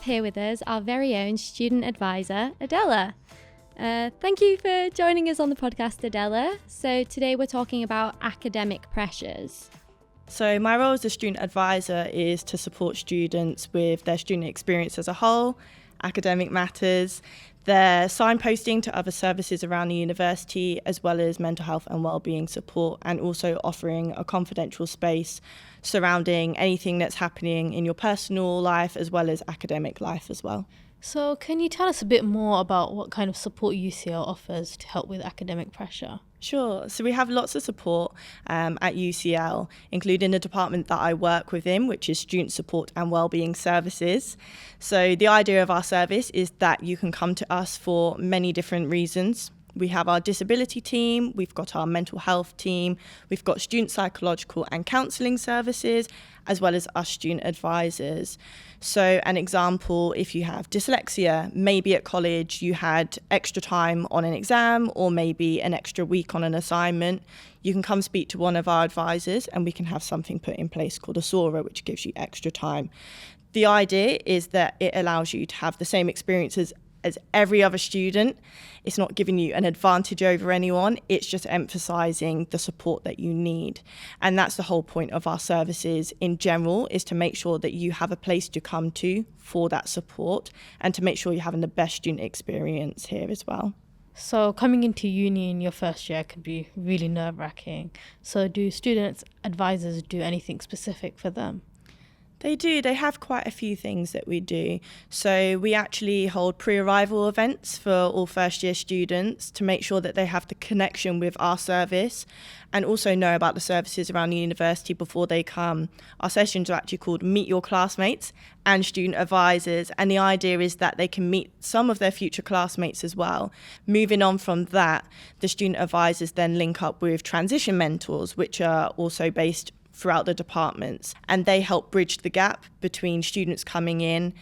here with us our very own student advisor, Adella. Thank you for joining us on the podcast, Adella. So today we're talking about academic pressures. So my role as a student advisor is to support students with their student experience as a whole, academic matters, their signposting to other services around the university, as well as mental health and wellbeing support, and also offering a confidential space surrounding anything that's happening in your personal life as well as academic life as well. So can you tell us a bit more about what kind of support UCL offers to help with academic pressure? Sure. So we have lots of support at UCL, including the department that I work within, which is Student Support and Wellbeing Services. So the idea of our service is that you can come to us for many different reasons. We have our disability team, we've got our mental health team, we've got student psychological and counselling services, as well as us student advisors. So an example, if you have dyslexia, maybe at college you had extra time on an exam or maybe an extra week on an assignment, you can come speak to one of our advisors and we can have something put in place called a SORA, which gives you extra time. The idea is that it allows you to have the same experiences as every other student. It's not giving you an advantage over anyone, it's just emphasising the support that you need. And that's the whole point of our services in general, is to make sure that you have a place to come to for that support and to make sure you're having the best student experience here as well. So coming into uni in your first year can be really nerve-wracking. So do students' advisors do anything specific for them? They do. They have quite a few things that we do. So we actually hold pre-arrival events for all first-year students to make sure that they have the connection with our service and also know about the services around the university before they come. Our sessions are actually called Meet Your Classmates and Student Advisors, and the idea is that they can meet some of their future classmates as well. Moving on from that, the student advisors then link up with transition mentors, which are also based throughout the departments, and they help bridge the gap between students coming in.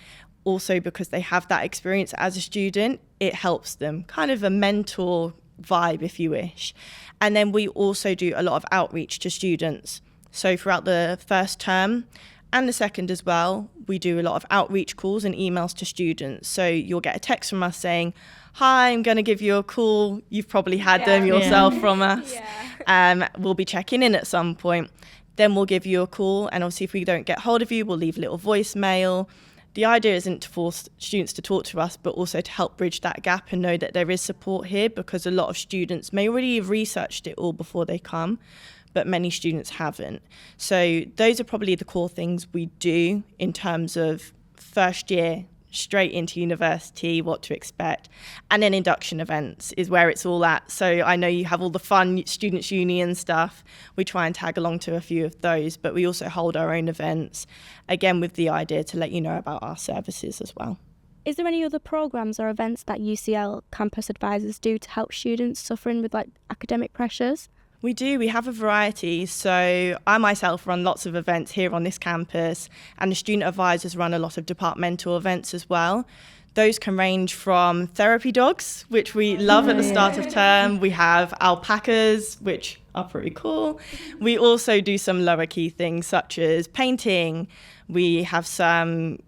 Also, because they have that experience as a student, it helps them, kind of a mentor vibe if you wish. And then we also do a lot of outreach to students. So throughout the first term and the second as well, we do a lot of outreach calls and emails to students. So you'll get a text from us saying, "Hi, I'm going to give you a call." You've probably had them yourself from us. We'll be checking in at some point. Then we'll give you a call, and obviously if we don't get hold of you, we'll leave a little voicemail. The idea isn't to force students to talk to us, but also to help bridge that gap and know that there is support here, because a lot of students may already have researched it all before they come, but many students haven't. So those are probably the core things we do in terms of first year straight into university, what to expect. And then induction events is where it's all at. So I know you have all the fun students' union stuff. We try and tag along to a few of those, but we also hold our own events, again with the idea to let you know about our services as well. Is there any other programmes or events that UCL campus advisors do to help students suffering with academic pressures? We do. We have a variety. So I myself run lots of events here on this campus, and the student advisors run a lot of departmental events as well. Those can range from therapy dogs, which we love at the start of term. We have alpacas, which are pretty cool. We also do some lower key things such as painting. We have some,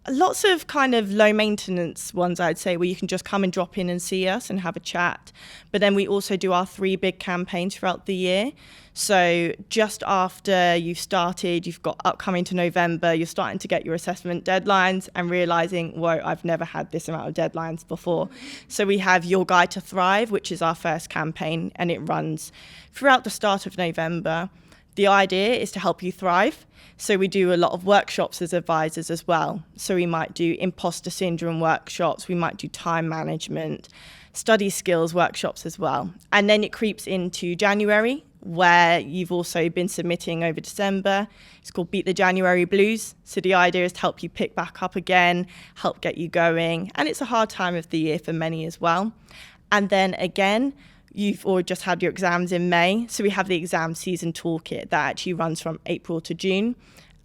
lots of kind of low maintenance ones, I'd say, where you can just come and drop in and see us and have a chat. But then we also do our 3 big campaigns throughout the year. So just after you've started, you've got upcoming to November, you're starting to get your assessment deadlines and realising, whoa, I've never had this amount of deadlines before. So we have Your Guide to Thrive, which is our first campaign, and it runs throughout the start of November. The idea is to help you thrive. So we do a lot of workshops as advisors as well. So we might do imposter syndrome workshops, we might do time management, study skills workshops as well. And then it creeps into January, where you've also been submitting over December. It's called Beat the January Blues. So the idea is to help you pick back up again, help get you going. And it's a hard time of the year for many as well. And then again, you've already just had your exams in May. So we have the exam season toolkit that actually runs from April to June.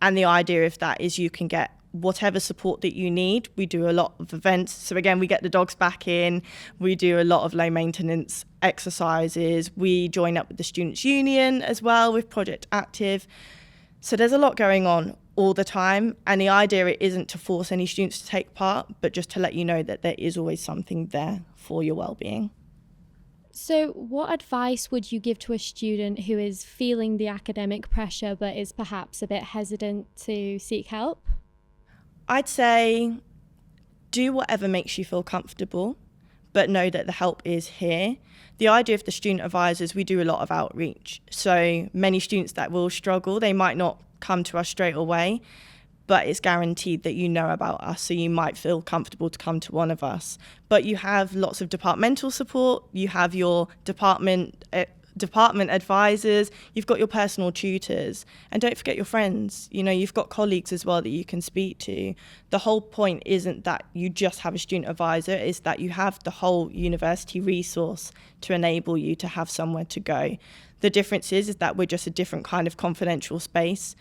And the idea of that is you can get whatever support that you need. We do a lot of events. So again, we get the dogs back in. We do a lot of low maintenance exercises. We join up with the Students' Union as well with Project Active. So there's a lot going on all the time. And the idea isn't to force any students to take part, but just to let you know that there is always something there for your well-being. So what advice would you give to a student who is feeling the academic pressure but is perhaps a bit hesitant to seek help? I'd say do whatever makes you feel comfortable, but know that the help is here. The idea of the student advisors, we do a lot of outreach. So many students that will struggle, they might not come to us straight away, but it's guaranteed that you know about us, so you might feel comfortable to come to one of us. But you have lots of departmental support, you have your department advisors, you've got your personal tutors, and don't forget your friends. You know, you've got colleagues as well that you can speak to. The whole point isn't that you just have a student advisor, it's that you have the whole university resource to enable you to have somewhere to go. The difference is that we're just a different kind of confidential space,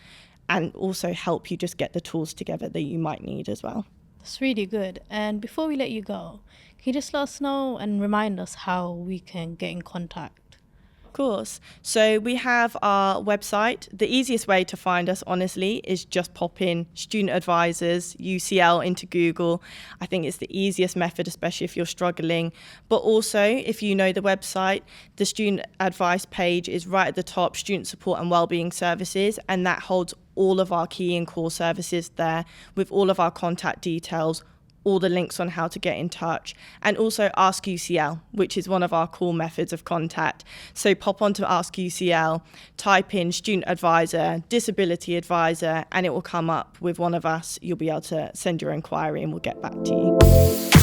and also help you just get the tools together that you might need as well. That's really good. And before we let you go, can you just let us know and remind us how we can get in contact? Of course. So we have our website. The easiest way to find us, honestly, is just pop in Student Advisors, UCL, into Google. I think it's the easiest method, especially if you're struggling. But also, if you know the website, the student advice page is right at the top, Student Support and Wellbeing Services, and that holds all of our key and core services there with all of our contact details, all the links on how to get in touch, and also Ask UCL, which is one of our core methods of contact. So pop onto Ask UCL, type in student advisor, disability advisor, and it will come up with one of us. You'll be able to send your inquiry and we'll get back to you.